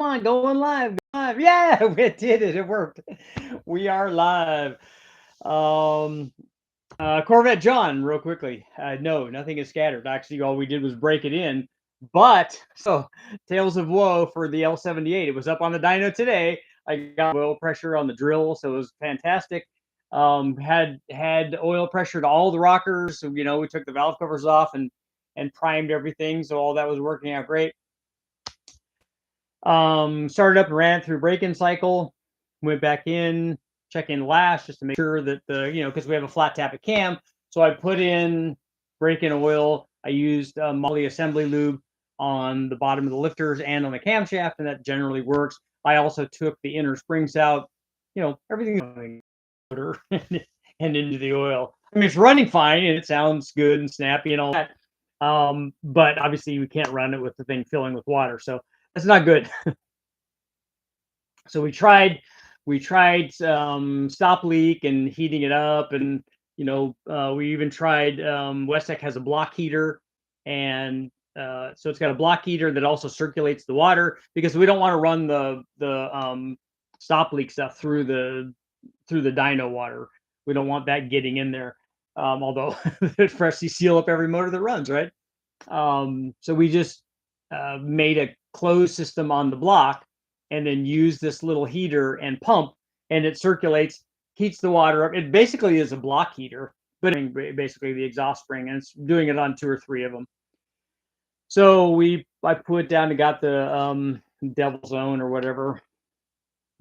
come on, going live, go live. Yeah, we did it. It worked. We are live. Um, Corvette John, real quickly. No, nothing is scattered. Actually, all we did was break it in. But so Tales of Woe for the L78. It was up on the dyno today. I got oil pressure on the drill, so it was fantastic. Had oil pressure to all the rockers. So, we took the valve covers off and primed everything, so all that was working out great. Started up and ran it through break-in cycle, went back in, check in lash just to make sure that because we have a flat tappet cam. So I put in break-in oil. I used Moly assembly lube on the bottom of the lifters and on the camshaft, and that generally works. I also took the inner springs out, everything's motor and into the oil. I mean, it's running fine and it sounds good and snappy and all that. But obviously you can't run it with the thing filling with water. So that's not good. So we tried stop leak and heating it up, and we even tried Westec has a block heater, and so it's got a block heater that also circulates the water, because we don't want to run the stop leak stuff through the dyno water. We don't want that getting in there, although it freshly seal up every motor that runs, right? So we just made a closed system on the block, and then use this little heater and pump, and it circulates, heats the water up. It basically is a block heater, but basically the exhaust spring, and it's doing it on 2 or 3 of them. So I put down and got the Devil's Own or whatever,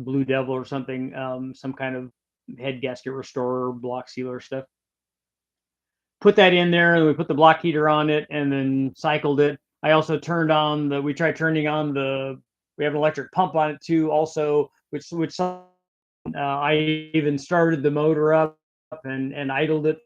Blue Devil or something, some kind of head gasket restorer, block sealer stuff. Put that in there, and we put the block heater on it, and then cycled it. I also turned on we tried turning on we have an electric pump on it too, also, which I even started the motor up and idled it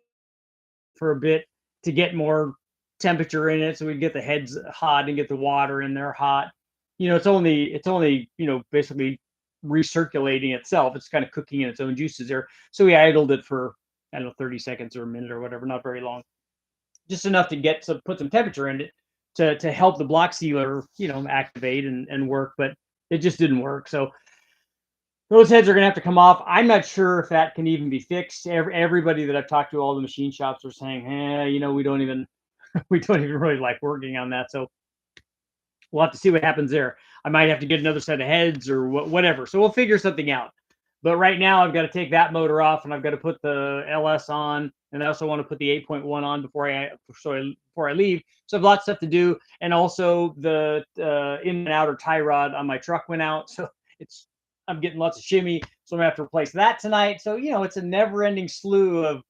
for a bit to get more temperature in it, so we get the heads hot and get the water in there hot. It's only basically recirculating itself. It's kind of cooking in its own juices there. So we idled it for, I don't know, 30 seconds or a minute or whatever, not very long, just enough to put some temperature in it to help the block sealer, activate and work, but it just didn't work. So those heads are going to have to come off. I'm not sure if that can even be fixed. Everybody that I've talked to, all the machine shops, are saying, we don't even really like working on that. So we'll have to see what happens there. I might have to get another set of heads or whatever. So we'll figure something out. But right now I've got to take that motor off, and I've got to put the LS on, and I also want to put the 8.1 on before I leave. So I have lots of stuff to do, and also the in and outer tie rod on my truck went out, so I'm getting lots of shimmy, so I'm gonna have to replace that tonight. So it's a never-ending slew of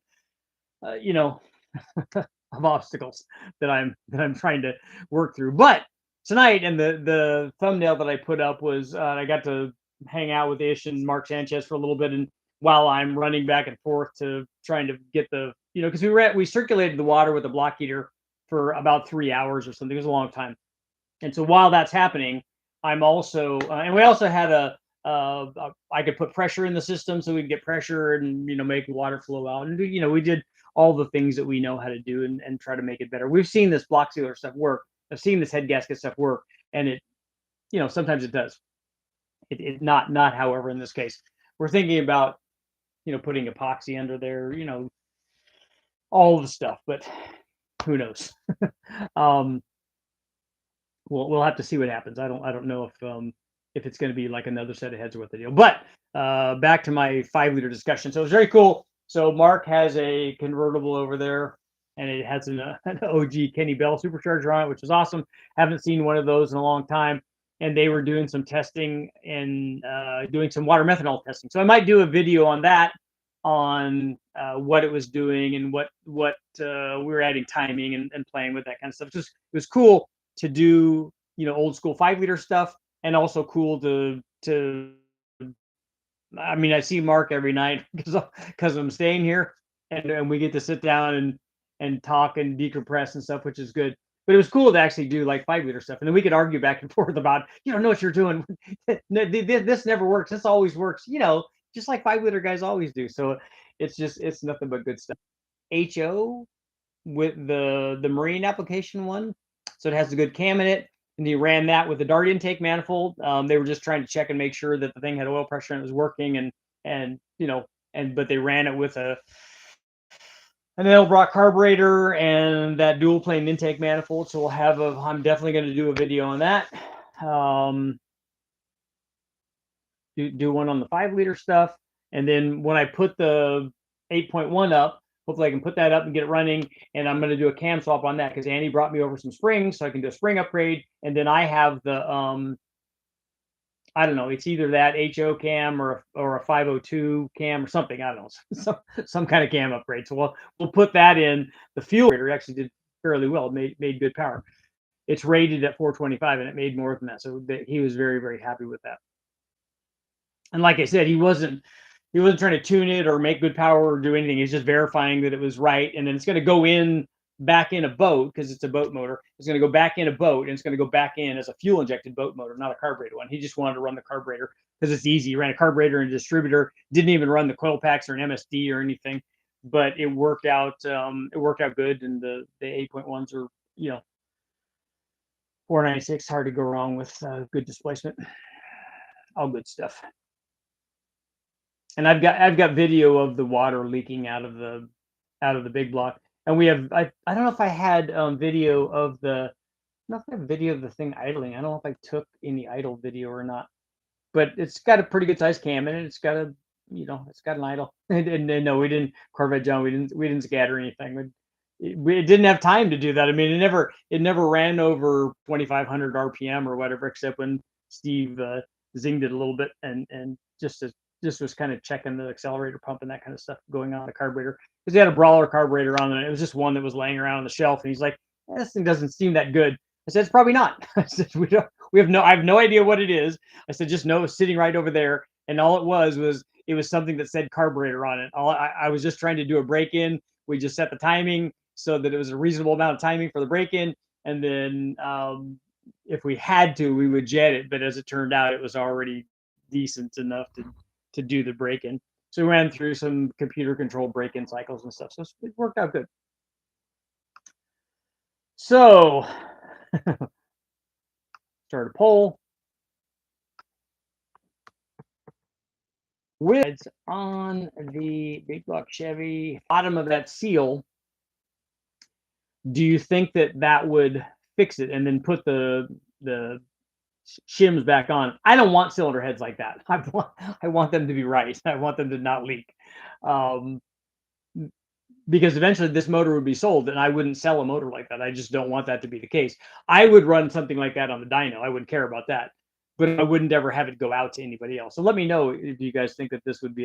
of obstacles that I'm trying to work through. But tonight, and the thumbnail that I put up was I got to hang out with Ish and Mark Sanchez for a little bit, and while I'm running back and forth to trying to get because we circulated the water with the block heater for about 3 hours or something. It was a long time, and so while that's happening, I'm also and we also had I could put pressure in the system, so we'd get pressure and make water flow out, and we did all the things that we know how to do and try to make it better. We've seen this block sealer stuff work. I've seen this head gasket stuff work, and it sometimes it does. It not, however, in this case, we're thinking about putting epoxy under there, all the stuff, but who knows? We'll have to see what happens. I don't know if it's going to be like another set of heads worth the deal. But back to my 5-liter discussion. So it was very cool. So Mark has a convertible over there, and it has an OG Kenny Bell supercharger on it, which is awesome. Haven't seen one of those in a long time. And they were doing some testing and doing some water methanol testing. So I might do a video on that, on what it was doing and what we were adding timing and playing with that kind of stuff. It was cool to do, old school 5-liter stuff, and also cool to I mean, I see Mark every night because I'm staying here, and we get to sit down and talk and decompress and stuff, which is good. But it was cool to actually do like 5-liter stuff, and then we could argue back and forth about, know what you're doing. This never works. This always works. Just like 5-liter guys always do. So it's nothing but good stuff. HO with the marine application one, so it has a good cam in it. and he ran that with the dart intake manifold. They were just trying to check and make sure that the thing had oil pressure and it was working, and you know, but they ran it with an Edelbrock carburetor and that dual plane intake manifold. So we'll have I'm definitely going to do a video on that. Do one on the 5-liter stuff, and then when I put the 8.1 up, hopefully I can put that up and get it running. And I'm going to do a cam swap on that because Andy brought me over some springs, so I can do a spring upgrade. And then I have the I don't know, it's either that HO cam or a 502 cam or something. I don't know, some kind of cam upgrade. So we'll put that in. The fuel rater actually did fairly well. It made good power. It's rated at 425, and it made more than that. So he was very, very happy with that. And like I said, he wasn't trying to tune it or make good power or do anything. He's just verifying that it was right. And then it's going to go back in a boat because it's a boat motor. It's going to go back in a boat, and it's going to go back in as a fuel injected boat motor, not a carburetor one. He just wanted to run the carburetor because it's easy. He ran a carburetor and a distributor, didn't even run the coil packs or an MSD or anything, but it worked out. It worked out good. And the 8.1s are, 496, hard to go wrong with good displacement. All good stuff. And I've got video of the water leaking out of the big block. And we have, I don't know if I had video of the, I don't know if I have video of the thing idling. I don't know if I took any idle video or not, but it's got a pretty good size cam in it. It's got it's got an idle. And no, we didn't, Corvette John, we didn't scatter anything. We didn't have time to do that. I mean, it never ran over 2,500 RPM or whatever, except when Steve zinged it a little bit and just was kind of checking the accelerator pump and that kind of stuff going on the carburetor, because he had a Brawler carburetor on it. It was just one that was laying around on the shelf, and he's like, this thing doesn't seem that good. I said, it's probably not. I said, I have no idea what it is. I said, just know it's sitting right over there. And all it was something that said carburetor on it. I was just trying to do a break-in. We just set the timing so that it was a reasonable amount of timing for the break-in. And then if we had to, we would jet it. But as it turned out, it was already decent enough to do the break-in. So we ran through some computer controlled break-in cycles and stuff. So it worked out good. So start a poll. With on the big block Chevy, bottom of that seal, do you think that would fix it and then put the shims back on? I don't want cylinder heads like that. I want them to be right. I want them to not leak. Because eventually this motor would be sold, and I wouldn't sell a motor like that. I just don't want that to be the case. I would run something like that on the dyno. I wouldn't care about that, but I wouldn't ever have it go out to anybody else. So let me know if you guys think that this would be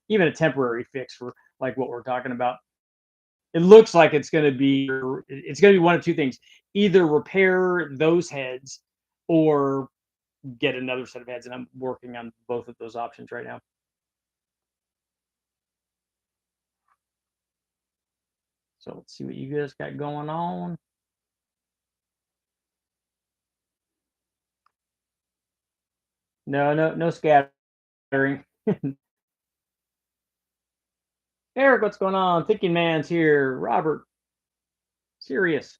even a temporary fix for like what we're talking about. It looks like it's going to be one of two things: either repair those heads or get another set of heads. And I'm working on both of those options right now. So let's see what you guys got going on. No scattering. Eric, what's going on? Thinking Man's here. Robert, serious.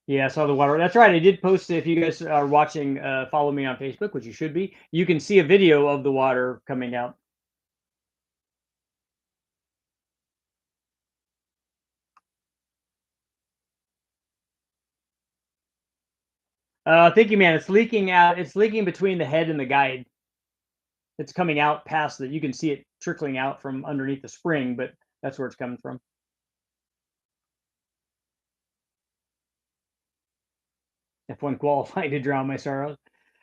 Yeah, I saw the water. That's right. I did post it. If you guys are watching, follow me on Facebook, which you should be. You can see a video of the water coming out. Thinking Man, it's leaking out. It's leaking between the head and the guide. It's coming out past that. You can see it trickling out from underneath the spring, but that's where it's coming from. F1 qualified to drown my sorrows.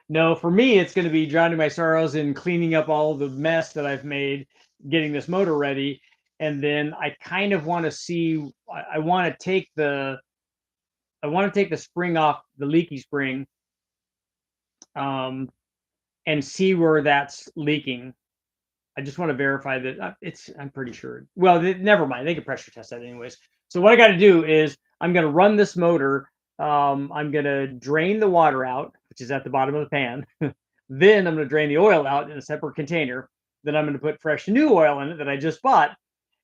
No, for me, it's going to be drowning my sorrows in cleaning up all the mess that I've made, getting this motor ready. And then I kind of want to see, I want to take the spring off, the leaky spring, and see where that's leaking. I just want to verify that I'm pretty sure. Well, never mind. They can pressure test that anyways. So what I got to do is I'm going to run this motor. I'm going to drain the water out, which is at the bottom of the pan. Then I'm going to drain the oil out in a separate container. Then I'm going to put fresh new oil in it that I just bought.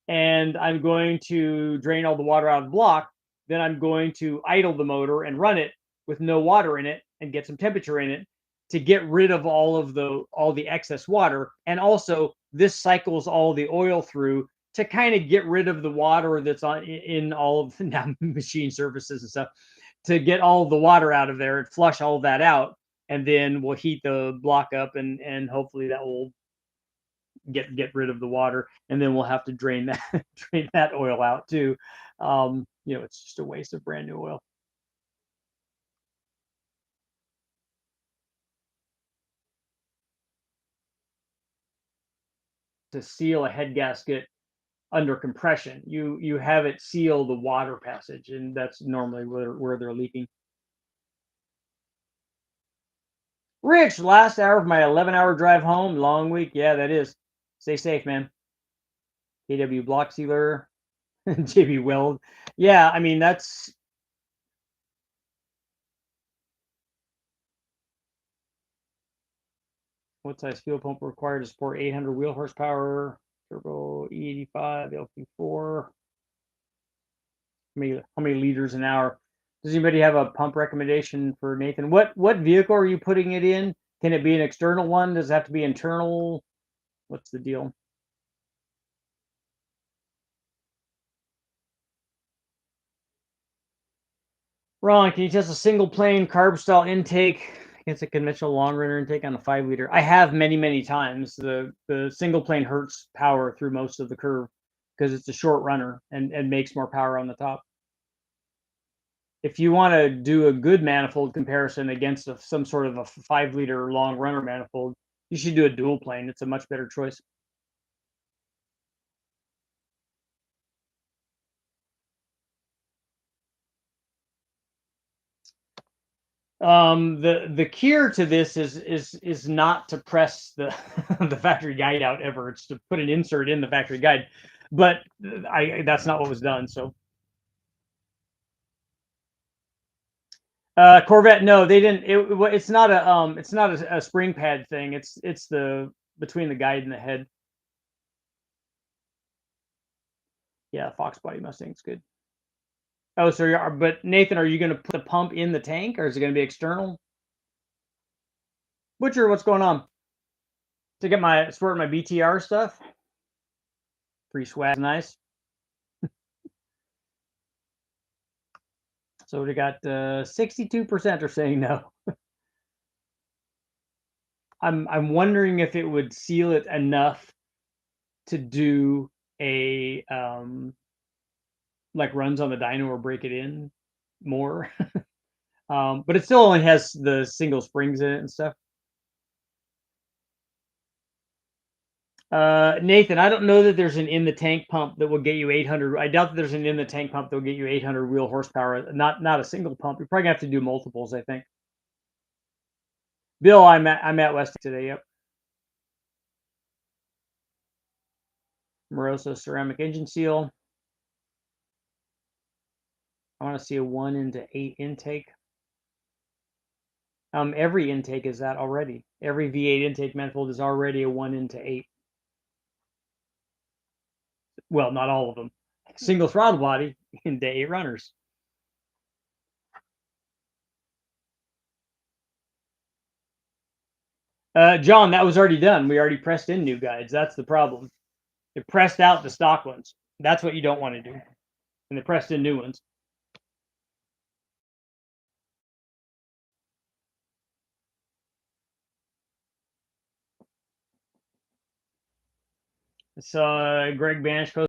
And I'm going to drain all the water out of the block. Then I'm going to idle the motor and run it with no water in it and get some temperature in it to get rid of all the excess water. And also this cycles all the oil through to kind of get rid of the water that's in all of the now machine surfaces and stuff, to get all the water out of there and flush all of that out. And then we'll heat the block up, and hopefully that will get rid of the water. And then we'll have to drain that drain that oil out too. It's just a waste of brand new oil. To seal a head gasket under compression, you have it seal the water passage, and that's normally where they're leaking. Rich, last hour of my 11-hour drive home, long week. Yeah, that is. Stay safe, man. KW Block Sealer, JB Weld. Yeah, I mean, that's. What size fuel pump required to support 800 wheel horsepower? Turbo E85, LP4. How many liters an hour? Does anybody have a pump recommendation for Nathan? What vehicle are you putting it in? Can it be an external one? Does it have to be internal? What's the deal? Ron, can you test a single plane carb style intake against a conventional long runner intake on a 5-liter? I have many times. The single plane hurts power through most of the curve because it's a short runner and makes more power on the top. If you want to do a good manifold comparison against some sort of a 5-liter long runner manifold, you should do a dual plane. It's a much better choice. The cure to this is not to press the the factory guide out ever. It's to put an insert in the factory guide, but that's not what was done. So Corvette, no, they didn't. It's not a spring pad thing. It's the between the guide and the head. Yeah, Fox body Mustang's good. Oh, so but Nathan, are you going to put the pump in the tank, or is it going to be external? Butcher, what's going on? To get my BTR stuff. Free swag, nice. So we got 62% are saying no. I'm wondering if it would seal it enough to do a like runs on the dyno or break it in more. But it still only has the single springs in it and stuff. Nathan, I don't know that there's an in the tank pump that will get you 800. I doubt that there's an in the tank pump that will get you 800 wheel horsepower. Not a single pump. You're probably gonna have to do multiples, I think. Bill, I'm at West today. Yep. Moroso ceramic engine seal. I want to see a 1 into 8 intake. Every intake is that already. Every V8 intake manifold is already a 1 into 8. Well, not all of them. Single throttle body into 8 runners. John, that was already done. We already pressed in new guides. That's the problem. It pressed out the stock ones. That's what you don't want to do. And they pressed in new ones. It's Greg Banish post.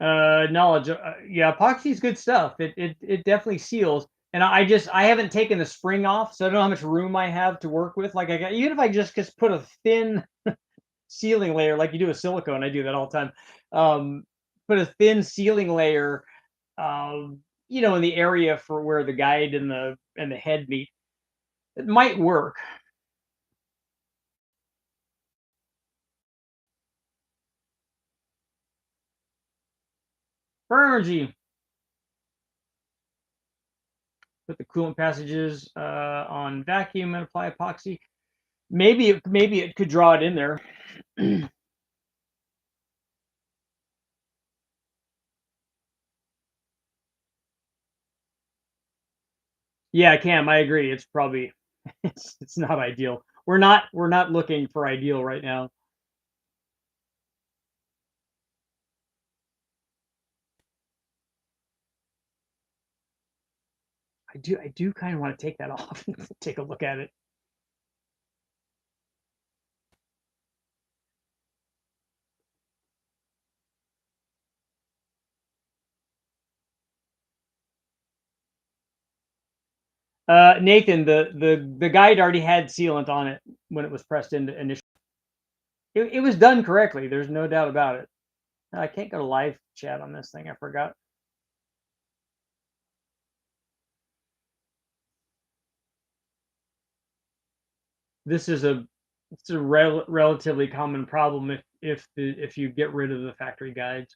Knowledge. Yeah, epoxy is good stuff. It definitely seals. And I haven't taken the spring off, so I don't know how much room I have to work with. Like even if I just put a thin sealing layer, like you do with silicone, I do that all the time. Put a thin sealing layer, in the area for where the guide and the head meet. It might work. For energy. Put the coolant passages on vacuum and apply epoxy. maybe it could draw it in there. Yeah, Cam, I agree. It's probably it's not ideal. We're not looking for ideal right now. I do kind of want to take that off and take a look at it. Nathan, the guide already had sealant on it when it was pressed into initially. It was done correctly. There's no doubt about it. I can't go to live chat on this thing. I forgot. This is it's a relatively common problem if you get rid of the factory guides.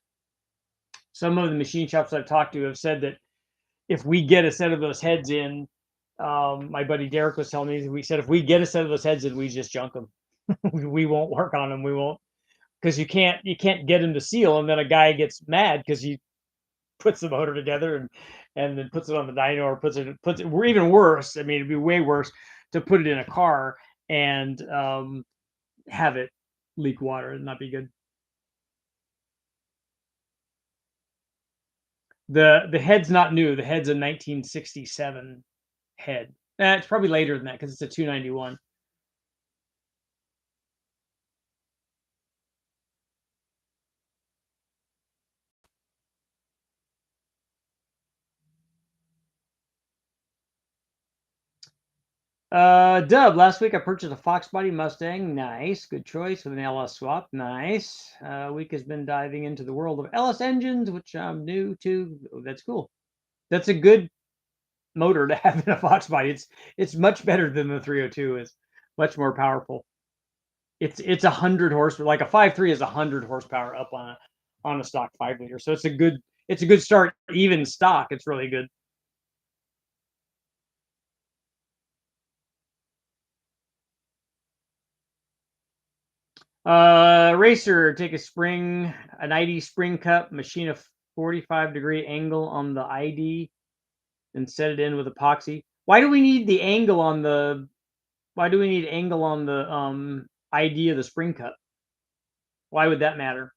Some of the machine shops I've talked to have said that if we get a set of those heads in, my buddy Derek was telling me, we said if we get a set of those heads in, we just junk them. We won't work on them. We won't, because you can't get them to seal, and then a guy gets mad because he puts the motor together and then puts it on the dyno, or puts it. We're even worse. I mean, it'd be way worse to put it in a car and have it leak water and not be good. The head's not new. The head's a 1967 head. It's probably later than that because it's a 291. Dub, last week I purchased a Fox body Mustang. Nice. Good choice with an LS swap. Nice. Week has been diving into the world of LS engines, which I'm new to. Oh, that's cool. That's a good motor to have in a Fox body. It's much better than the 302 is. Much more powerful. It's 100 horsepower. Like a 5.3 is 100 horsepower up on a stock 5-liter. So it's a good start. Even stock, it's really good. Racer, take an ID spring cup, machine a 45-degree angle on the ID, and set it in with epoxy. Why do we need the angle on the? Why do we need angle on the ID of the spring cup? Why would that matter?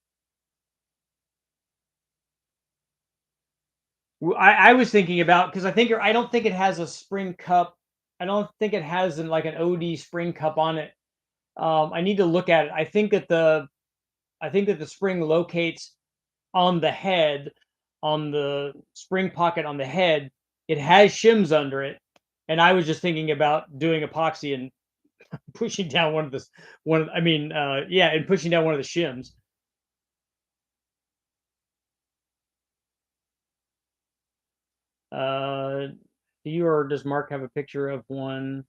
I was thinking about, because I don't think it has a spring cup. I don't think it has like an OD spring cup on it. I need to look at it. I think that the spring locates on the head, on the spring pocket on the head. It has shims under it, and I was just thinking about doing epoxy and pushing down one of the one. I mean, yeah, and pushing down one of the shims. Do you or does Mark have a picture of one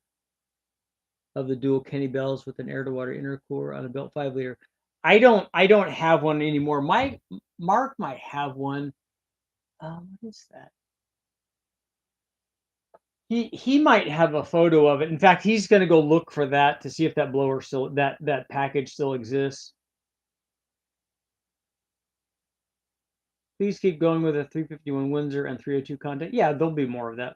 of the dual Kenny bells with an air-to-water intercooler on a belt 5-liter? I don't have one anymore. Mark might have one. What is that? He might have a photo of it. In fact, he's going to go look for that to see if that blower still that package still exists. Please keep going with a 351 Windsor and 302 content. Yeah, there'll be more of that.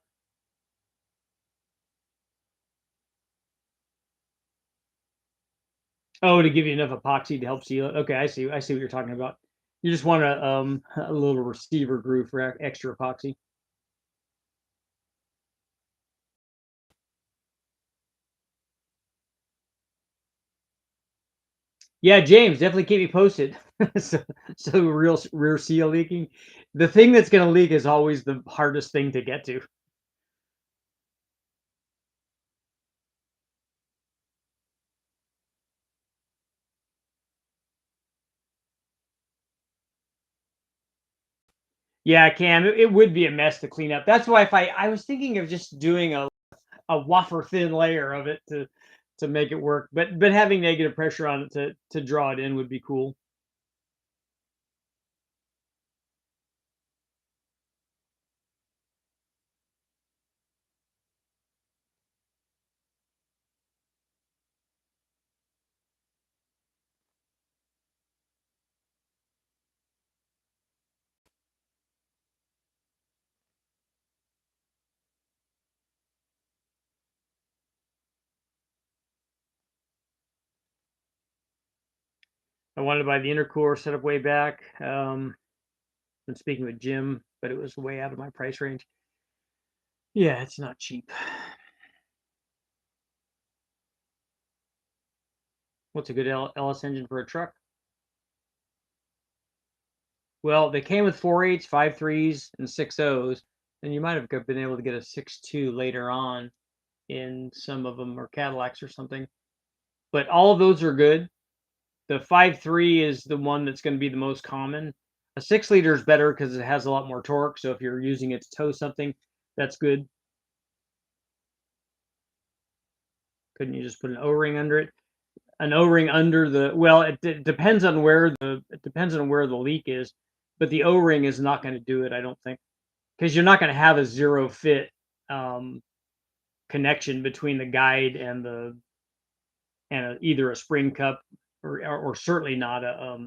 Oh, to give you enough epoxy to help seal it. Okay, I see. I see what you're talking about. You just want a little receiver groove for extra epoxy. Yeah, James, definitely keep me posted. So rear seal leaking. The thing that's going to leak is always the hardest thing to get to. Yeah, Cam, it would be a mess to clean up. That's why if I was thinking of just doing a wafer thin layer of it to make it work, but having negative pressure on it to draw it in would be cool. I wanted to buy the intercooler setup way back. Been speaking with Jim, but it was way out of my price range. Yeah, it's not cheap. What's a good LS engine for a truck? Well, they came with 4.8s, 5.3s, and 6.0s, and you might have been able to get a 6.2 later on in some of them, or Cadillacs or something. But all of those are good. The 5.3 is the one that's going to be the most common. A 6-liter is better because it has a lot more torque. So if you're using it to tow something, that's good. Couldn't you just put an O-ring under it? An O-ring under the, well, it depends on where the leak is, but the O-ring is not going to do it, I don't think, because you're not going to have a zero fit connection between the guide and either a spring cup or certainly not a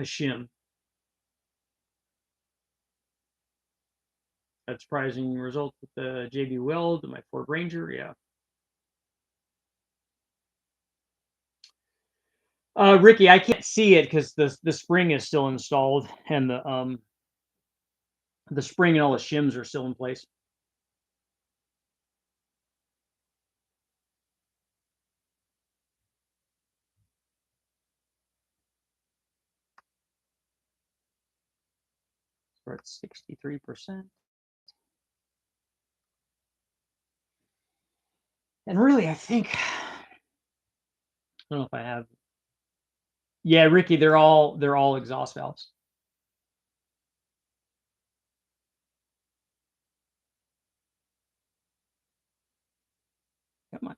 shim. A surprising result with the JB Weld and my Ford Ranger, yeah. Ricky, I can't see it because the spring is still installed and the spring and all the shims are still in place. We're at 63%. And really, I think, I don't know if I have. Yeah, Ricky, they're all exhaust valves. Come on.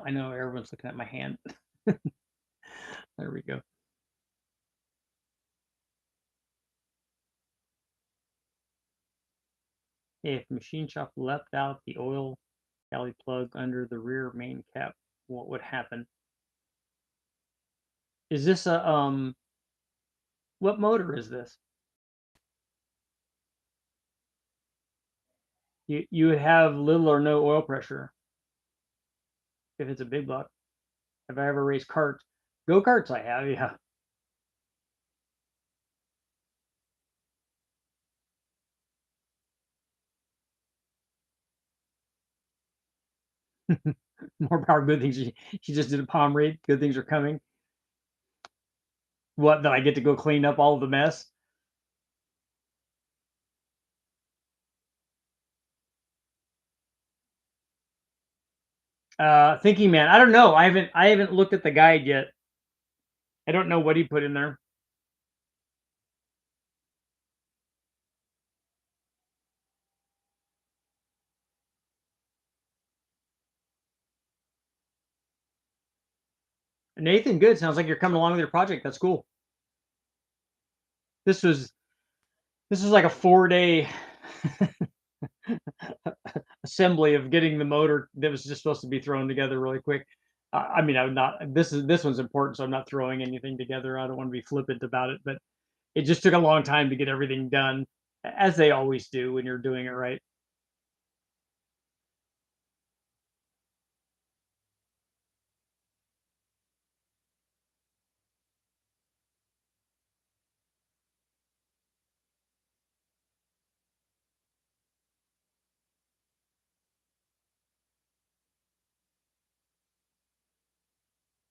I know everyone's looking at my hand. There we go. If machine shop left out the oil galley plug under the rear main cap, what would happen? Is this a what motor is this? You would have little or no oil pressure if it's a big block. Have I ever raced carts? Go-karts I have, yeah. More power, good things. She just did a palm read. Good things are coming. What, that I get to go clean up all of the mess? Thinking man, I don't know. I haven't looked at the guide yet. I don't know what he put in there. Nathan, good. Sounds like you're coming along with your project. That's cool. This was like a 4-day assembly of getting the motor that was just supposed to be thrown together really quick. I mean, I'm not. This one's important, so I'm not throwing anything together. I don't want to be flippant about it, but it just took a long time to get everything done, as they always do when you're doing it right.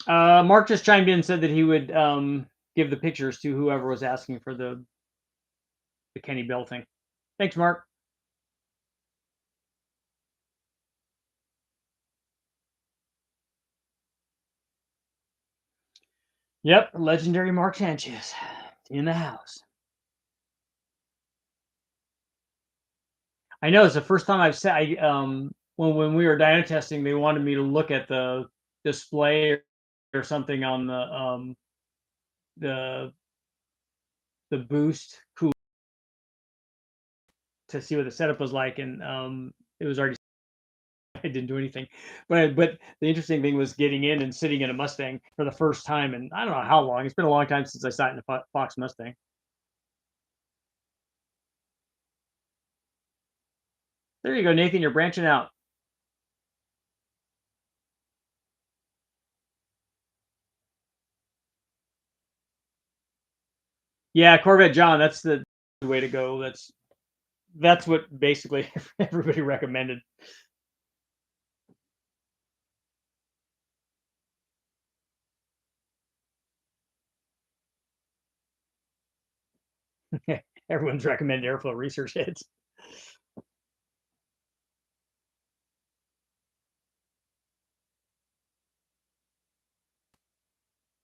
Mark just chimed in and said that he would give the pictures to whoever was asking for the Kenny Bell thing. Thanks, Mark. Yep, legendary Mark Sanchez in the house. I know it's the first time I've said when we were dyno testing, they wanted me to look at the display or something on the boost cool to see what the setup was like, and it was already. I didn't do anything, but the interesting thing was getting in and sitting in a Mustang for the first time, and I don't know how long. It's been a long time since I sat in a Fox Mustang. There you go, Nathan. You're branching out. Yeah, Corvette John, that's the way to go. That's what basically everybody recommended. Everyone's recommended airflow research hits.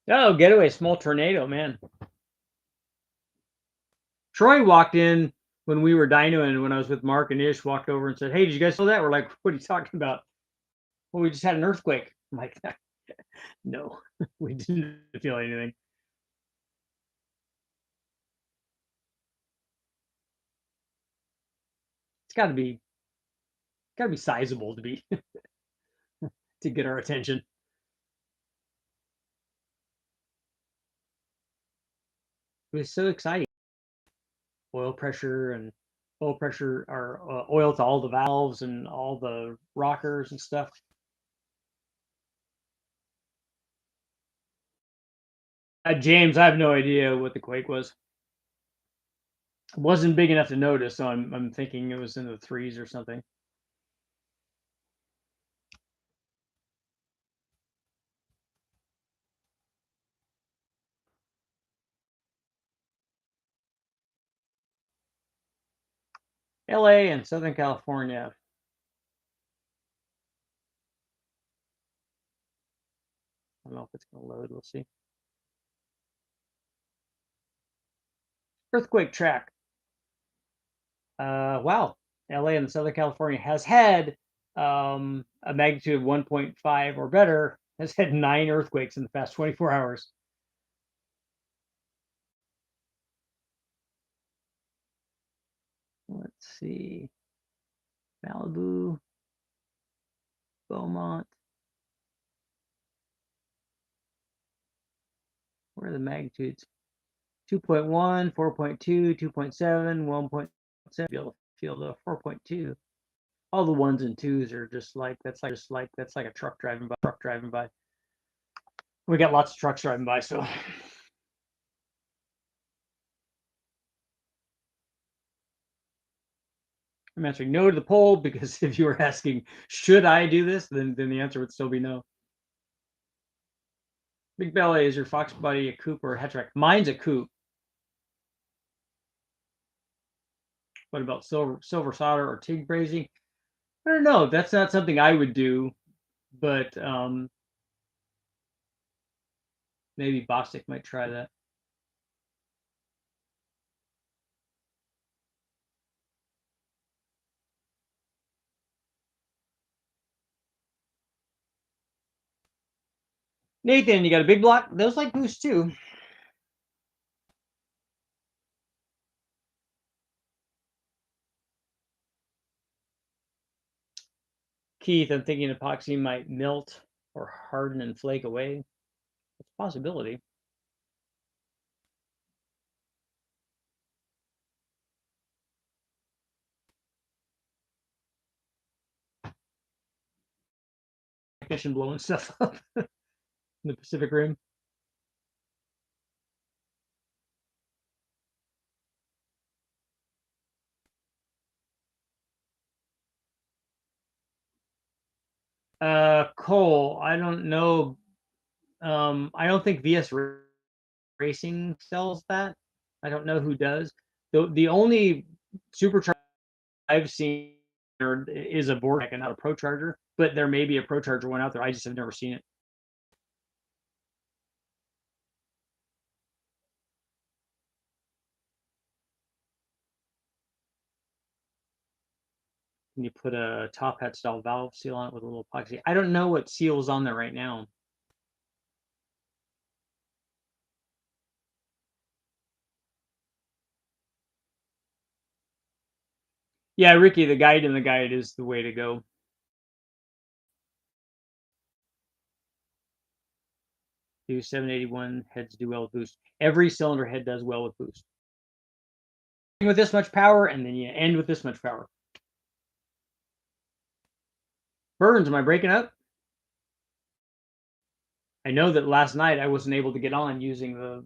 Oh, getaway, small tornado, man. Troy walked in when we were dynoing when I was with Mark and Ish, walked over and said, "Hey, did you guys feel that?" We're like, "What are you talking about?" Well, we just had an earthquake. I'm like, no, we didn't feel anything. It's gotta be sizable to be to get our attention. It was so exciting. Oil pressure and or oil to all the valves and all the rockers and stuff. James, I have no idea what the quake was. It wasn't big enough to notice, so I'm thinking it was in the threes or something. LA and Southern California. I don't know if it's going to load. We'll see. Earthquake track. Wow. LA and Southern California has had a magnitude of 1.5 or better, has had 9 earthquakes in the past 24 hours. Let's see. Malibu, Beaumont. Where are the magnitudes? 2.1, 4.2, 2.7, 1.7. Feel the 4.2. All the ones and twos are just like that's like a truck driving by. We got lots of trucks driving by, so I'm answering no to the poll because if you were asking, should I do this, then the answer would still be no. Big Belly, is your Fox Buddy a coupe or a hatchback? Mine's a coupe. What about silver solder or TIG brazing? I don't know. That's not something I would do, but maybe Bostic might try that. Nathan, you got a big block? Those like boost too. Keith, I'm thinking epoxy might melt or harden and flake away. It's a possibility. Technician blowing stuff up in the Pacific Rim. Cole, I don't know. I don't think VS Racing sells that. I don't know who does. The only supercharger I've seen is a Vortec and not a Pro Charger, but there may be a Pro Charger one out there. I just have never seen it. Can you put a top hat style valve seal on it with a little epoxy? I don't know what seal is on there right now. Yeah, Ricky, the guide in the guide is the way to go. Do 781 heads do well with boost. Every cylinder head does well with boost. With this much power, and then you end with this much power. Burns, am I breaking up? I know that last night I wasn't able to get on using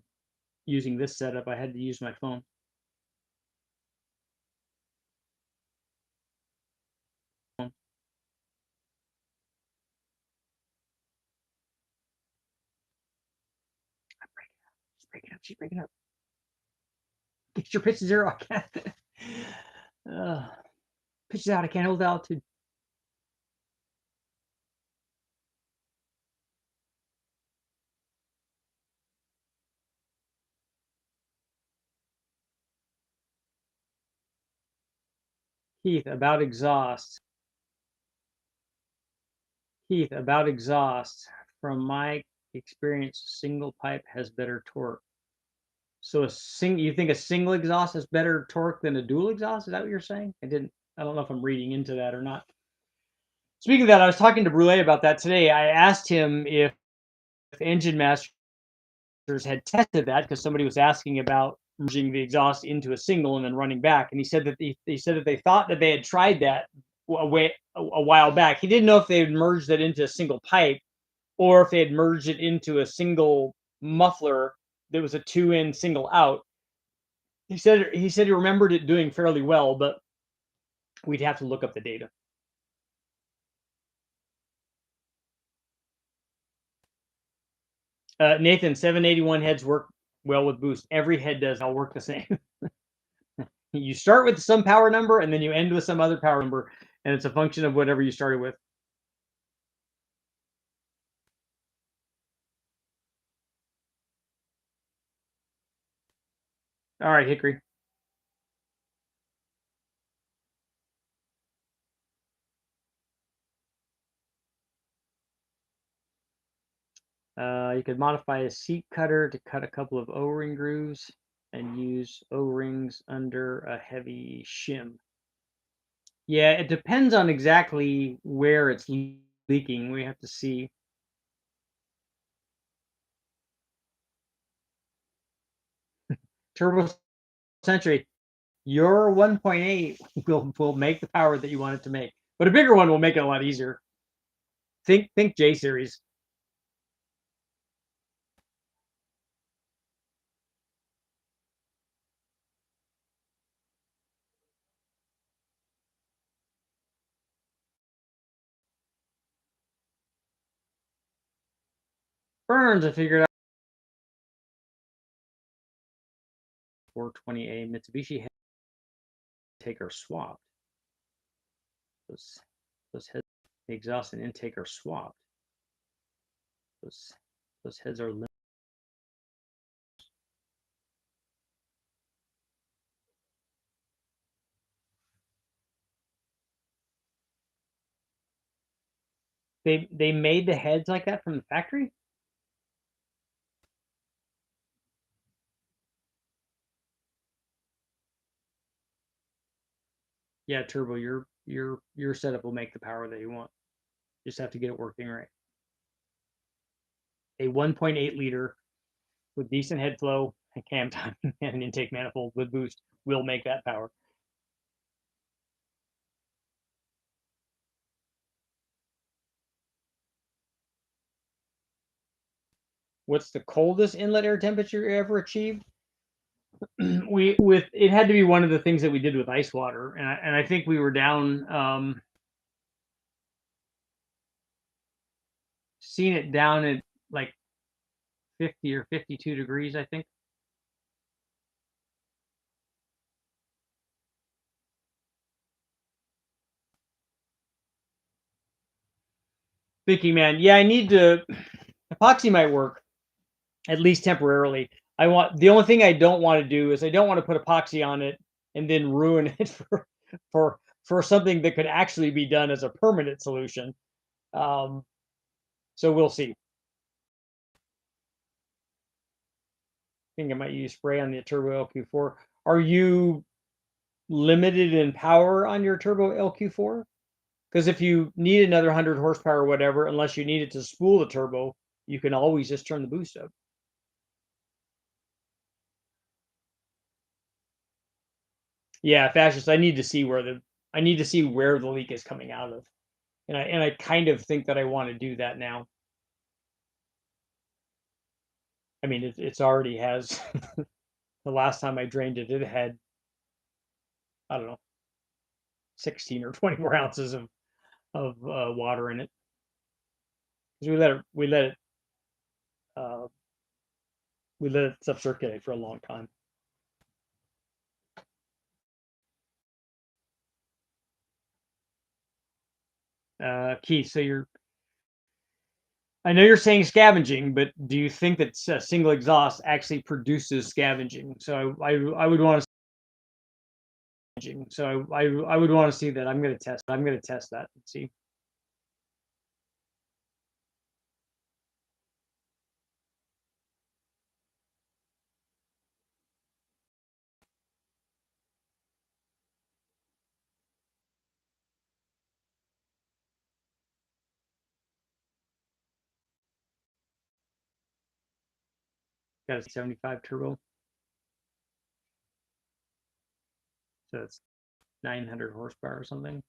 using this setup, I had to use my phone. She's breaking up. Get your pitch to 0. I can't. Pitch out. I can't hold the altitude. Keith, about exhaust. Keith, about exhaust. From my experience, single pipe has better torque. So you think a single exhaust has better torque than a dual exhaust? Is that what you're saying? I don't know if I'm reading into that or not. Speaking of that, I was talking to Brule about that today. I asked him if Engine Masters had tested that because somebody was asking about merging the exhaust into a single and then running back, and he said that they thought that they had tried that a while back. He didn't know if they had merged it into a single pipe or if they had merged it into a single muffler that was a 2-in single out. He said he remembered it doing fairly well, but we'd have to look up the data. Nathan, 781 heads work well with boost. Every head does. I'll work the same. You start with some power number and then you end with some other power number, and it's a function of whatever you started with. All right, Hickory. You could modify a seat cutter to cut a couple of O-ring grooves and use O-rings under a heavy shim. Yeah, it depends on exactly where it's leaking. We have to see. Turbo Century, your 1.8 will make the power that you want it to make, but a bigger one will make it a lot easier. Think J series. Burns, I figured out. 420A Mitsubishi intake are swapped. Those heads, the exhaust and intake are swapped. Those heads are limited. They made the heads like that from the factory? Yeah, Turbo, your setup will make the power that you want. Just have to get it working right. A 1.8 liter with decent head flow and cam time and an intake manifold with boost will make that power. What's the coldest inlet air temperature you ever achieved? It had to be one of the things that we did with ice water, and I think we were down, seeing it down at like 50 or 52 degrees, I think. Thinking, man, yeah, I need to. Epoxy might work, at least temporarily. The only thing I don't want to do is I don't want to put epoxy on it and then ruin it for something that could actually be done as a permanent solution. So we'll see. I think I might use spray on the Turbo LQ4. Are you limited in power on your Turbo LQ4? Because if you need another 100 horsepower or whatever, unless you need it to spool the turbo, you can always just turn the boost up. Yeah, fascist. I need to see where the leak is coming out of, and I kind of think that I want to do that now. I mean, it's already has. The last time I drained it, it had, I don't know, 16 or 20 more ounces of water in it. Because uh, we let it circulate for a long time. Keith, I know you're saying scavenging, but do you think that single exhaust actually produces scavenging? So I would want to. So I would want to see that. I'm going to test that and see. Got a 75 turbo, so it's 900 horsepower or something.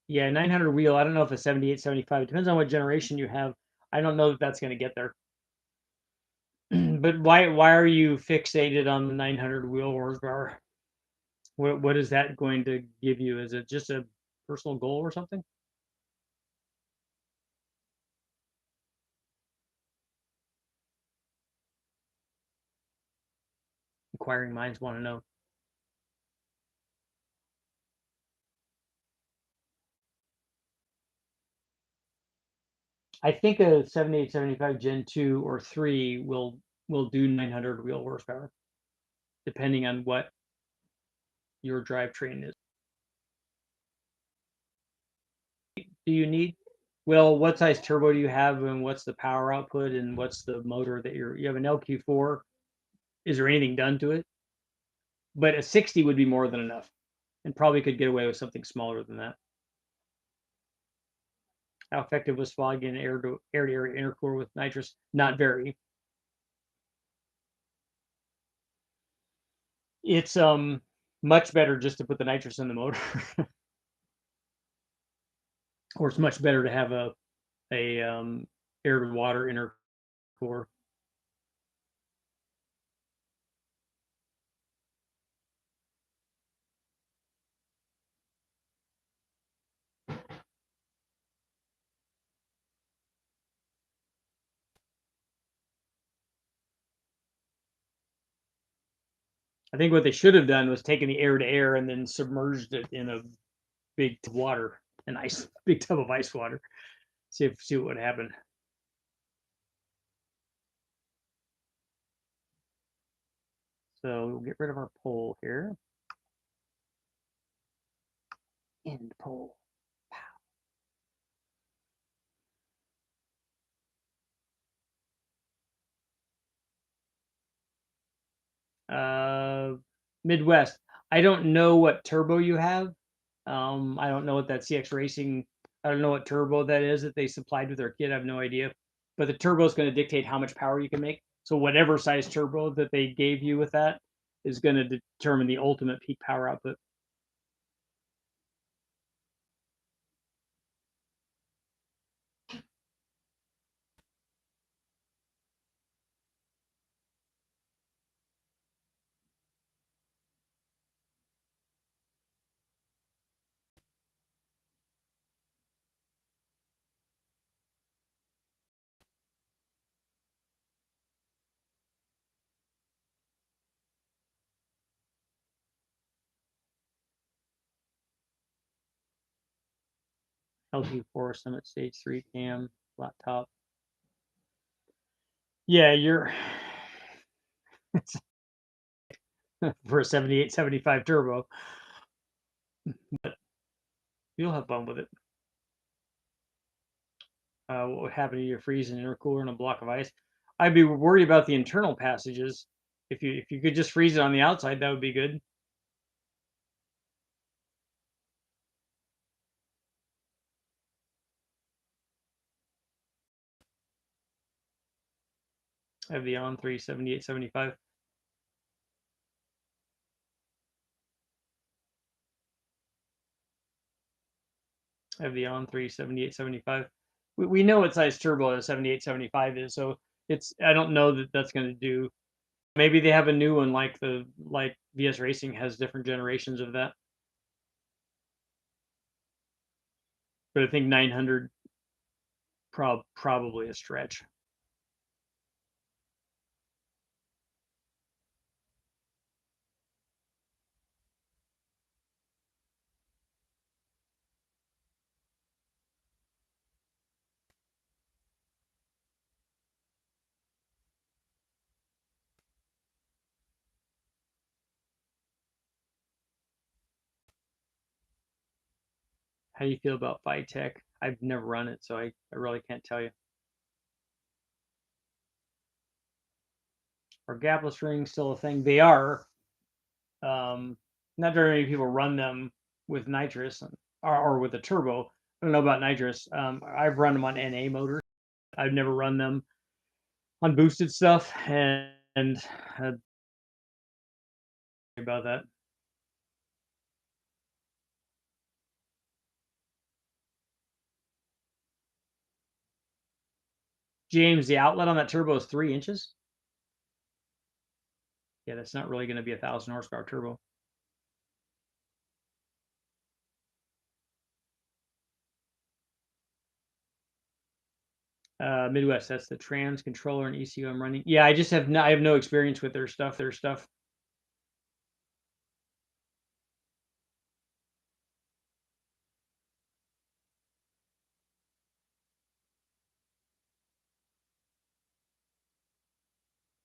Yeah, 900 wheel. I don't know if a 78, 75. It depends on what generation you have. I don't know that that's going to get there. But why are you fixated on the 900 wheel horsepower? What is that going to give you? Is it just a personal goal or something? Inquiring minds want to know. I think a 78, 75 Gen 2 or 3 will do 900 wheel horsepower, depending on what your drivetrain is. Do you need? Well, what size turbo do you have, and what's the power output, and what's the motor that you have an LQ4? Is there anything done to it? But a 60 would be more than enough, and probably could get away with something smaller than that. How effective was fogging air to air intercooler with nitrous? Not very. It's much better just to put the nitrous in the motor, or it's much better to have a air to water intercooler. I think what they should have done was taken the air to air and then submerged it in a big water, big tub of ice water. See what would happen. So we'll get rid of our pole here. End pole. Midwest. I don't know what turbo you have. I don't know what that CX Racing. I don't know what turbo that is that they supplied with their kit. I have no idea. But the turbo is going to dictate how much power you can make. So whatever size turbo that they gave you with that is going to determine the ultimate peak power output. LT4 Summit Stage 3 cam, flat top. Yeah, you're for a 78, 75 turbo, but you'll have fun with it. What would happen to your freezing intercooler in a block of ice? I'd be worried about the internal passages. If you could just freeze it on the outside, that would be good. I have the on 3 78, 75. I have the on 3 7875. We know what size turbo a 7875 is, so it's, I don't know that that's going to do. Maybe they have a new one like VS Racing has different generations of that. But I think 900 probably a stretch. How do you feel about Tech? I've never run it, so I really can't tell you. Are gapless rings still a thing? They are. Not very many people run them with nitrous or with a turbo. I don't know about nitrous. I've run them on NA motors. I've never run them on boosted stuff, and about that. James, the outlet on that turbo is 3 inches. Yeah, that's not really going to be a 1,000 horsepower turbo. Midwest, that's the trans controller and ECU I'm running. Yeah, I just have I have no experience with their stuff.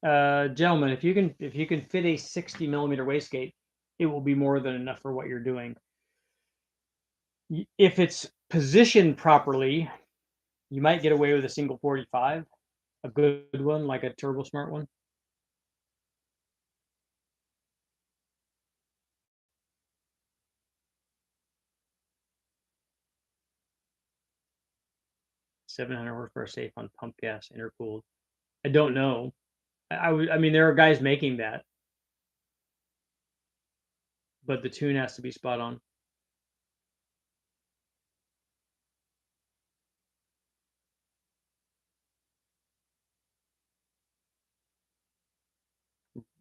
Gentlemen, if you can fit a 60 millimeter wastegate, it will be more than enough for what you're doing. If it's positioned properly, you might get away with a single 45, a good one like a Turbo Smart one. .700 horsepower safe on pump gas intercooled. I don't know. I mean, there are guys making that, but the tune has to be spot on.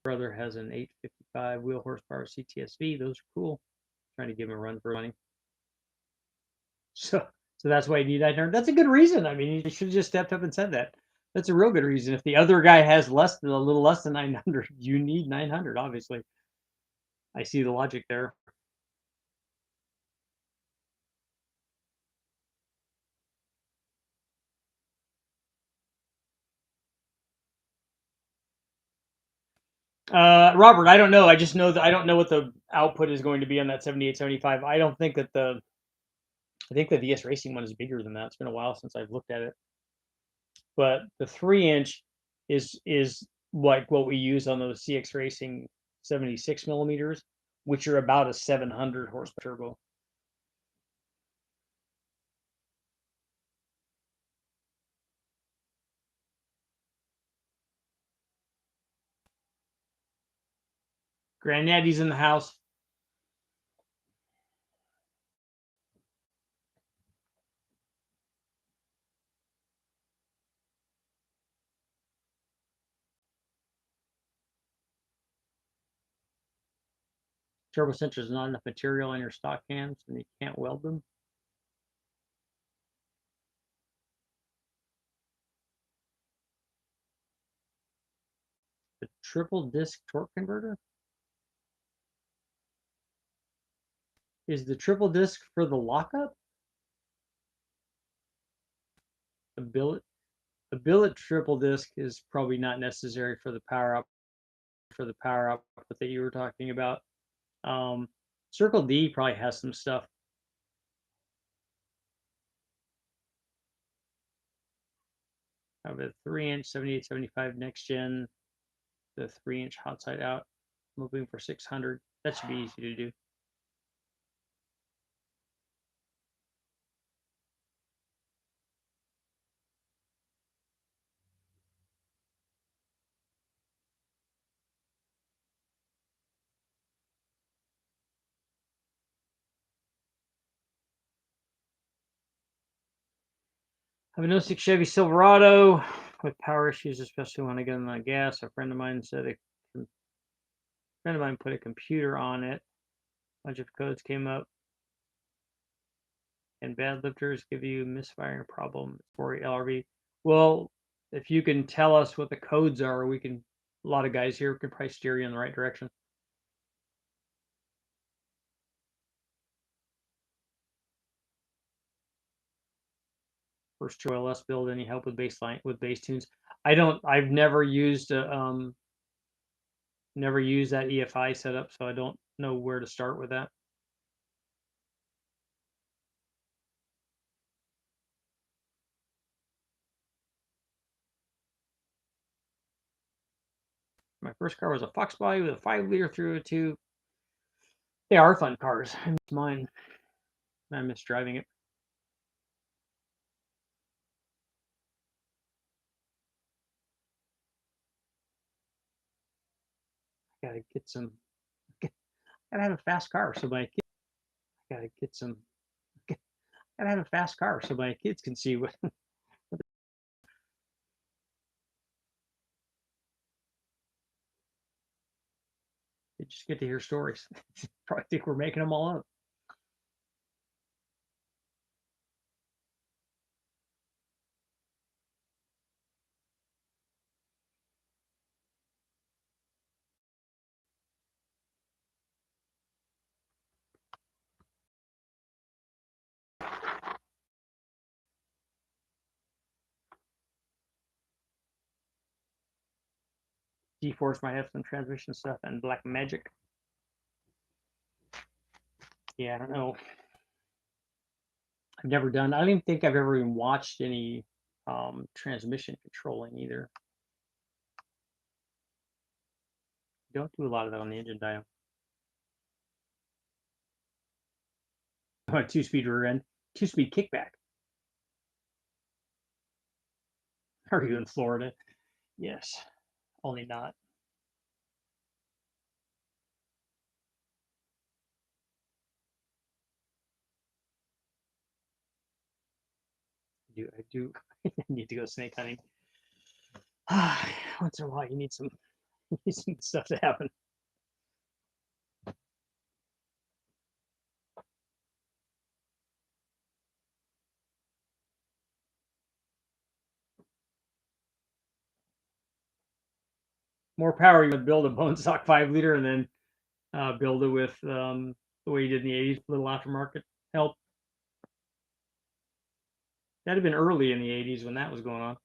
Brother has an 855 wheel horsepower CTSV. Those are cool. Trying to give him a run for money. So that's why you need 900. That's a good reason. I mean, you should have just stepped up and said that. That's a real good reason. If the other guy has a little less than 900, you need 900. Obviously, I see the logic there. Robert, I don't know. I just know that I don't know what the output is going to be on that 7875. I don't think that I think the VS Racing one is bigger than that. It's been a while since I've looked at it. But the 3-inch is like what we use on those CX Racing 76 millimeters, which are about a 700 horsepower turbo. Granddaddy's in the house. Turbo sensors not enough material in your stock cams and you can't weld them. The triple disc torque converter? Is the triple disc for the lockup? The billet triple disc is probably not necessary for the power output that you were talking about. Circle D probably has some stuff. I have a 3-inch 7875 next gen, the 3-inch hot side out, moving for 600. That should be easy to do. I have a '06 Chevy Silverado with power issues, especially when I get on gas. A friend of mine put a computer on it. A bunch of codes came up. And bad lifters give you misfiring problem for LRV. Well, if you can tell us what the codes are, we can. A lot of guys here can probably steer you in the right direction. First OLS build. Any help with bass tunes? I've never used that EFI setup, so I don't know where to start with that. My first car was a Fox body with a 5-liter 302. They are fun cars. I miss mine. I miss driving it. Gotta get some. Gotta have a fast car so my kids. Gotta get some. Gotta have a fast car so my kids can see what. They just get to hear stories. Probably think we're making them all up. G-Force might have some transmission stuff and Black Magic. Yeah, I don't know. I've never done. I don't even think I've ever even watched any transmission controlling either. Don't do a lot of that on the engine dial. A 2-speed rear end, 2-speed kickback. Are you in Florida? Yes, only not. I do. I need to go snake hunting. Once in a while, you need some stuff to happen. More power, you would build a bone stock 5-liter and then build it with the way you did in the '80s, little aftermarket help. That'd have been early in the '80s when that was going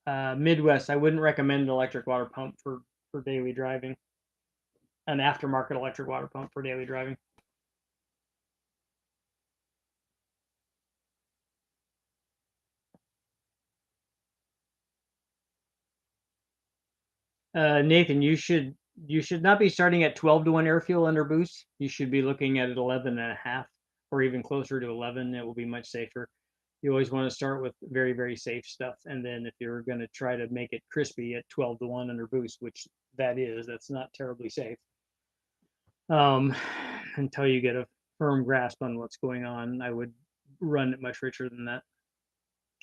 on. Midwest, I wouldn't recommend an electric water pump for daily driving. An aftermarket electric water pump for daily driving. Nathan, you should not be starting at 12-to-1 air fuel under boost. You should be looking at 11.5 or even closer to 11. It will be much safer. You always want to start with very, very safe stuff. And then if you're going to try to make it crispy at 12-to-1 under boost, which that's not terribly safe. Until you get a firm grasp on what's going on, I would run it much richer than that.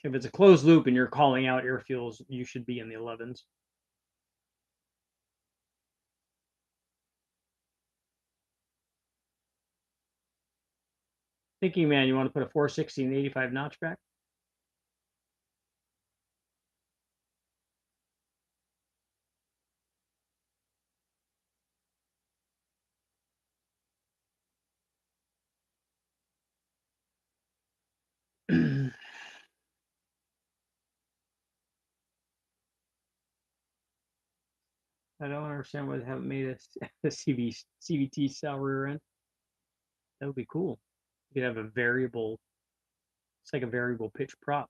If it's a closed loop and you're calling out air fuels, you should be in the 11s. Thinking man, you want to put a 460 and 85 notch back? I don't understand why they haven't made a CVT style rear end. That would be cool. You could have a variable. It's like a variable pitch prop.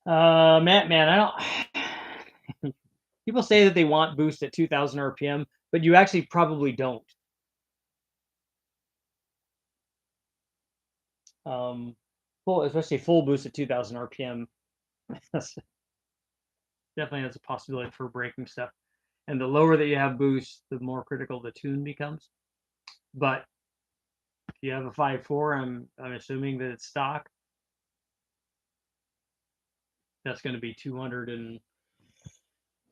Matt, man, I don't. People say that they want boost at 2,000 RPM, but you actually probably don't. Especially full boost at 2,000 RPM, definitely has a possibility for breaking stuff. And the lower that you have boost, the more critical the tune becomes. But if you have a 5.4, I'm assuming that it's stock. That's going to be 200 and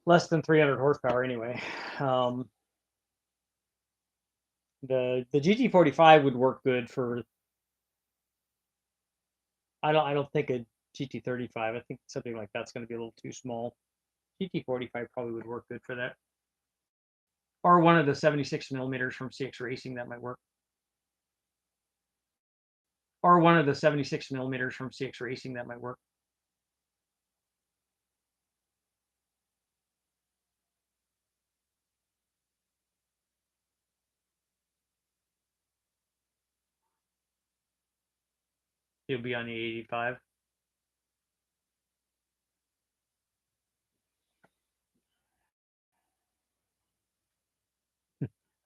less than 300 horsepower anyway. The GT45 would work good for. I don't think a GT35. I think something like that's going to be a little too small. GT45 probably would work good for that. Or one of the 76 millimeters from CX Racing, that might work. Or one of the 76 millimeters from CX Racing, that might work. You'll be on the 85.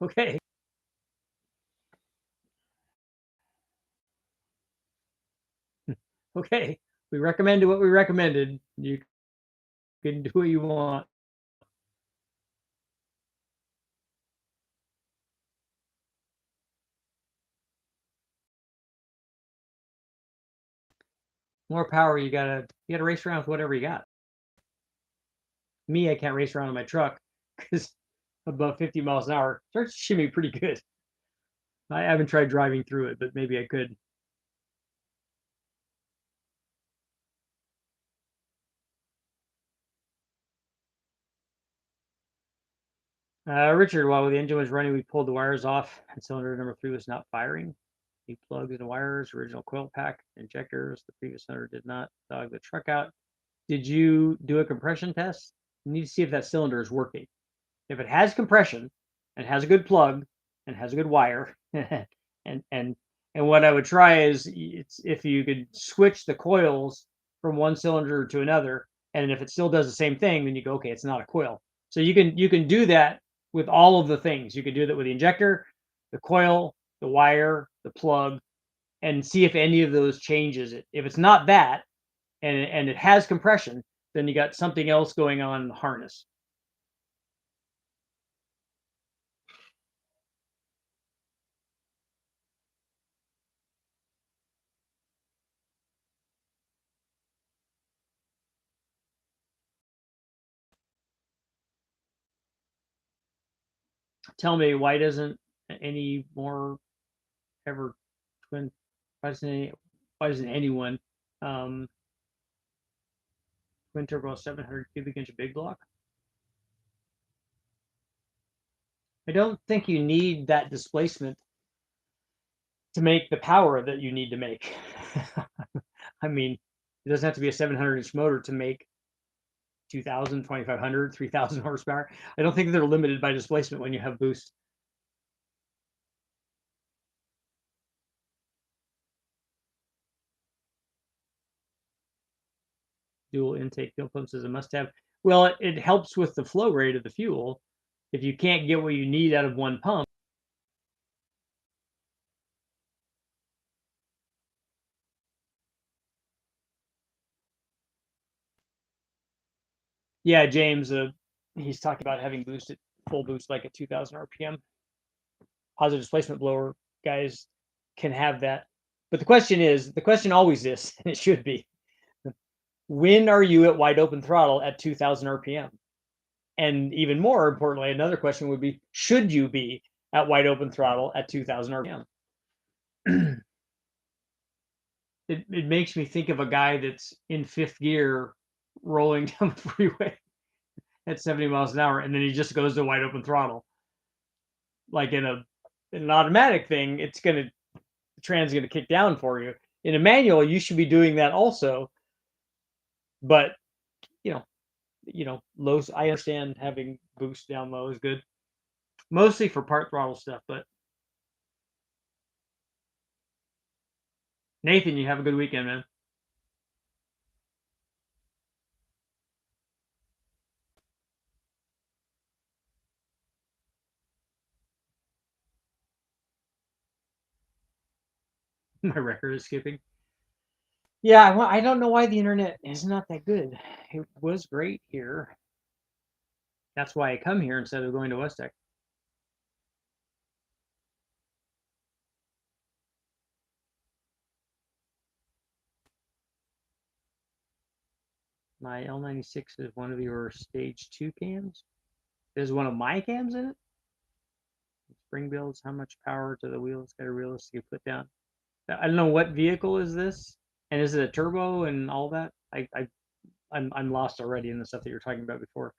Okay. Okay. We recommended what we recommended. You can do what you want. More power, you gotta race around with whatever you got. Me, I can't race around in my truck because above 50 miles an hour starts to shimmy pretty good. I haven't tried driving through it, but maybe I could. Richard, while the engine was running, we pulled the wires off and cylinder number 3 was not firing. He plugged in the wires, original coil pack, injectors. The previous cylinder did not. Dog the truck out. Did you do a compression test? You need to see if that cylinder is working. If it has compression and has a good plug and has a good wire, and what I would try is if you could switch the coils from one cylinder to another, and if it still does the same thing, then you go, okay, it's not a coil. So you can do that with all of the things. You can do that with the injector, the coil, the wire, the plug, and see if any of those changes it. If it's not that, and it has compression, then you got something else going on in the harness. Tell me, why doesn't any more ever twin? Why doesn't anyone twin turbo 700 cubic inch big block? I don't think you need that displacement to make the power that you need to make. I mean, it doesn't have to be a 700 inch motor to make 2,000, 2,500, 3,000 horsepower. I don't think they're limited by displacement when you have boost. Dual intake fuel pumps is a must-have. Well, it helps with the flow rate of the fuel. If you can't get what you need out of one pump. Yeah, James, he's talking about having boosted full boost like at 2,000 RPM. Positive displacement blower guys can have that. But the question always is, and it should be, when are you at wide open throttle at 2,000 RPM? And even more importantly, another question would be, should you be at wide open throttle at 2,000 RPM? It makes me think of a guy that's in 5th gear rolling down the freeway at 70 miles an hour, and then he just goes to wide open throttle. Like in an automatic thing, the tran's gonna kick down for you. In a manual, you should be doing that also. But lows. I understand having boost down low is good, mostly for part throttle stuff. But Nathan, you have a good weekend, man. My record is skipping. Yeah, well, I don't know why the internet is not that good. It was great here. That's why I come here instead of going to West Tech. My L96 is one of your stage 2 cams. There's one of my cams in it. Spring builds, how much power to the wheels got to realistically put down? I don't know what vehicle is this, and is it a turbo and all that? I'm lost already in the stuff that you're talking about before.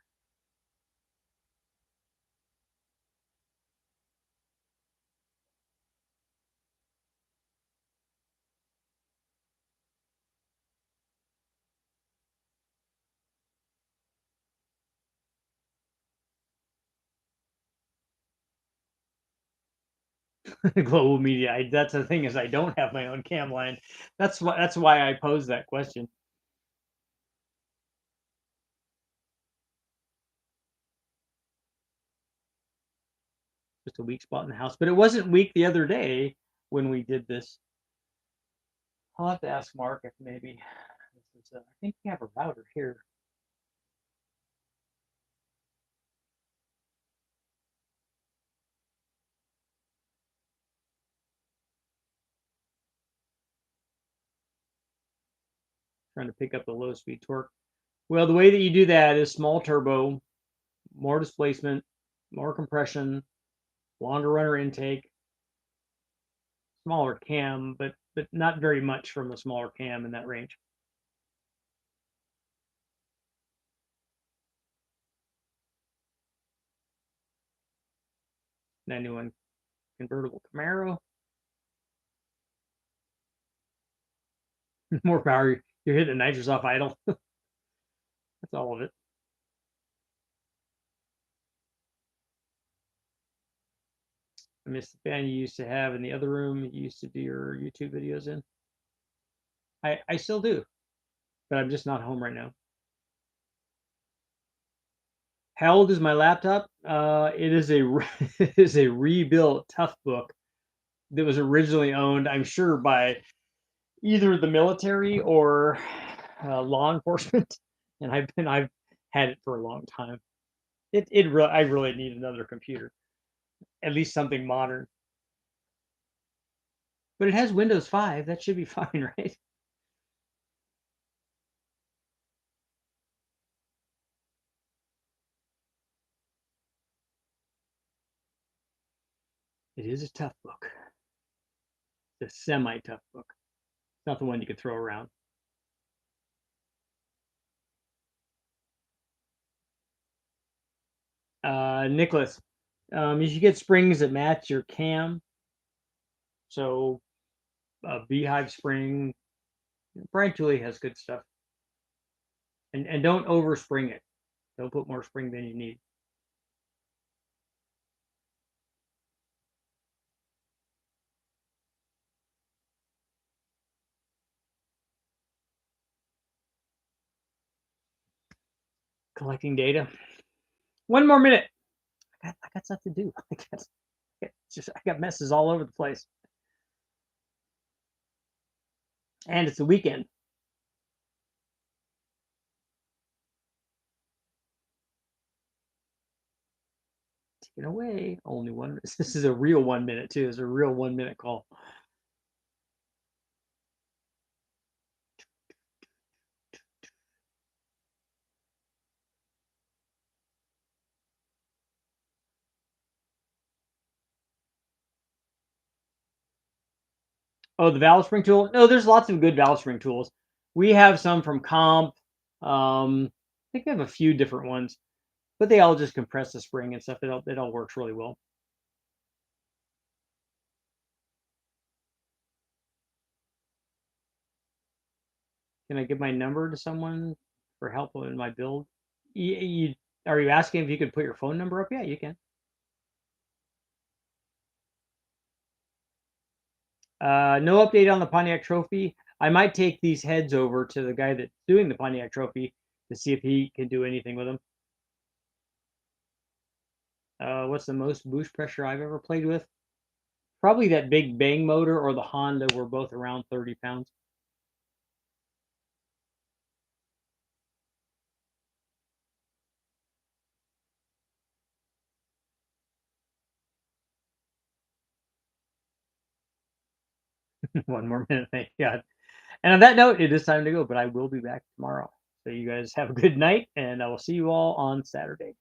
Global media. That's the thing, is I don't have my own cam line. That's why I posed that question. Just a weak spot in the house, but it wasn't weak the other day when we did this. I'll have to ask Mark if maybe this is. I think we have a router here. Trying to pick up the low speed torque. Well, the way that you do that is small turbo, more displacement, more compression, longer runner intake, smaller cam, but not very much from the smaller cam in that range. 91 convertible Camaro. More power. You're hitting the nitrous off idle. That's all of it. I miss the fan you used to have in the other room you used to do your YouTube videos in. I still do, but I'm just not home right now. How old is my laptop? It is a it is a rebuilt Toughbook that was originally owned, I'm sure, by either the military or law enforcement, and I've had it for a long time. I really need another computer, at least something modern. But it has Windows 5. That should be fine, right? It is a tough book. It's a semi-tough book. It's not the one you could throw around. Nicholas, you should get springs that match your cam. So a beehive spring. Brian Tooley has good stuff. And don't overspring it. Don't put more spring than you need. Collecting data. One more minute. I got stuff to do. I got messes all over the place. And it's the weekend. Taken away. Only one. This is a real 1 minute too. It's a real 1 minute call. Oh, the valve spring tool? No, there's lots of good valve spring tools. We have some from Comp. I think we have a few different ones, but they all just compress the spring and stuff. It all works really well. Can I give my number to someone for help in my build? Are you asking if you could put your phone number up? Yeah, you can. No update on the Pontiac Trophy. I might take these heads over to the guy that's doing the Pontiac Trophy to see if he can do anything with them. What's the most boost pressure I've ever played with? Probably that big Bang motor or the Honda were both around 30 pounds. One more minute, thank God. And on that note, it is time to go, but I will be back tomorrow. So you guys have a good night, and I will see you all on Saturday.